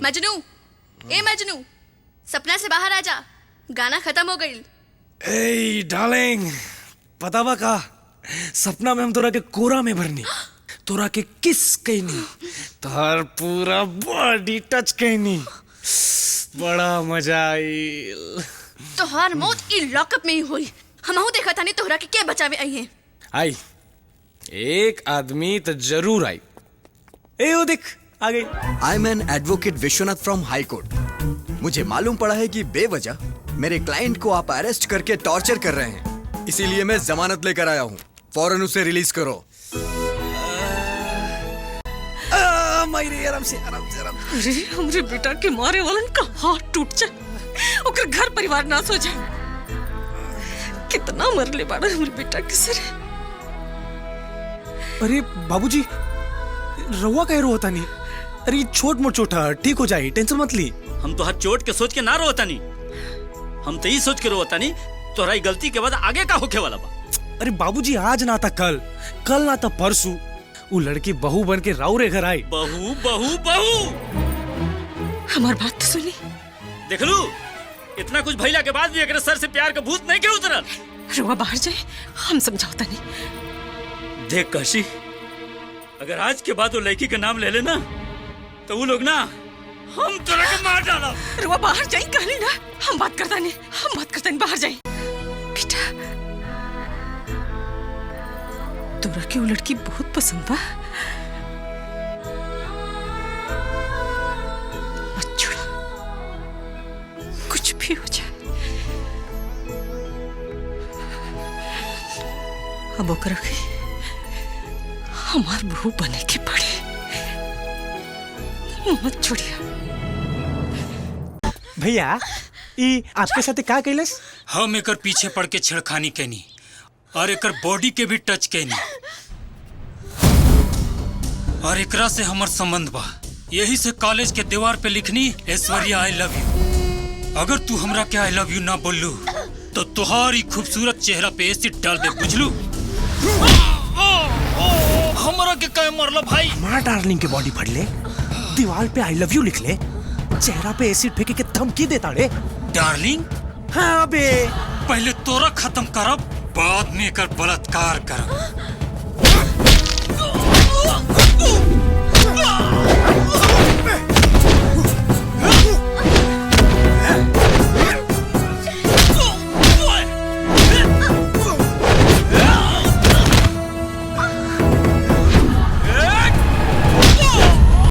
मजनू, ए मजनू, सपना से बाहर आ जा, गाना खत्म हो गई। ए डार्लिंग, पता बा का सपना में हम तोरा के कोरा में भरनी, तोरा के किस कहनी, तोहर पूरा बॉडी टच कहनी, बड़ा मजा आई। तोहर मौत ई लॉकअप में ही हुई। हमहू देखा था नहीं तोहरा के क्या बचावे आई है। आई एक आदमी तो जरूर आई। ए वो देख आ गई। I am an advocate Vishwanath from high court. मुझे मालूम पड़ा है कि बेवजह मेरे क्लाइंट को आप अरेस्ट करके टॉर्चर कर रहे हैं, इसीलिए मैं जमानत लेकर आया हूँ। फौरन उसे रिलीज करो। आराम से आराम से आराम से। अरे हमरे बेटा के मारे वालन का हाथ टूट जाए, ओकर घर परिवार नाश हो जाए। कितना मरले बाड़ा हमरे बेटा के सरे। अरे बाबूजी, रहुआ कह रोता नहीं। अरे छोट मोट चोट ठीक हो जाए, टेंशन मत ली। हम तो हर चोट के सोच के ना रोता नहीं, हम तो ये सोच के रोता नहीं तोहरा गलती के बाद आगे का होके वाला बा। अरे बाबूजी, आज ना था कल, कल ना था परसों, वो लड़की बहू बन के राउरे घर आई। बहू बहू बहू, हमार बात तो सुनी। देख लू, इतना कुछ भइला के बाद भी अगर सर से प्यार का भूत नहीं के उतरल। रुआ बाहर जाए, हम समझौता नहीं। देख काशी, अगर आज के बाद वो लड़की का नाम ले लेना तो वो लोग ना हम तोरा के मार डाला। रुआ बाहर जाए कहली ना, हम बात करता नहीं, हम बात करता नहीं, बाहर जाए। बेटा तोरा के वो लड़की बहुत पसंद बा, मत छोड़ा, कुछ भी हो जाए। अब ओकरा के हमार बहू बने के पड़े, मत छोड़िया। भैया, ई आपके साथ का कैलस? हम एकर पीछे पड़ के छेड़खानी कैनी और एकर बॉडी के भी टच कैनी, और एकरा से हमर संबंध बा। यही से कॉलेज के दीवार पे लिखनी, ऐश्वर्या आई लव यू। अगर तू हमरा के आई लव यू ना बोलू तो तुम्हारी खूबसूरत चेहरा पे एसिड डाल दे, बुझलू? हमरा के कहे मरला भाई? हमारा डार्लिंग के बॉडी फट ले, दीवार पे आई लव यू लिख ले, चेहरा पे एसिड फेंके के धमकी देता रे। डार्लिंग? हाँ बे। पहले तोरा खत्म करब, बाद में एकर बलात्कार करब।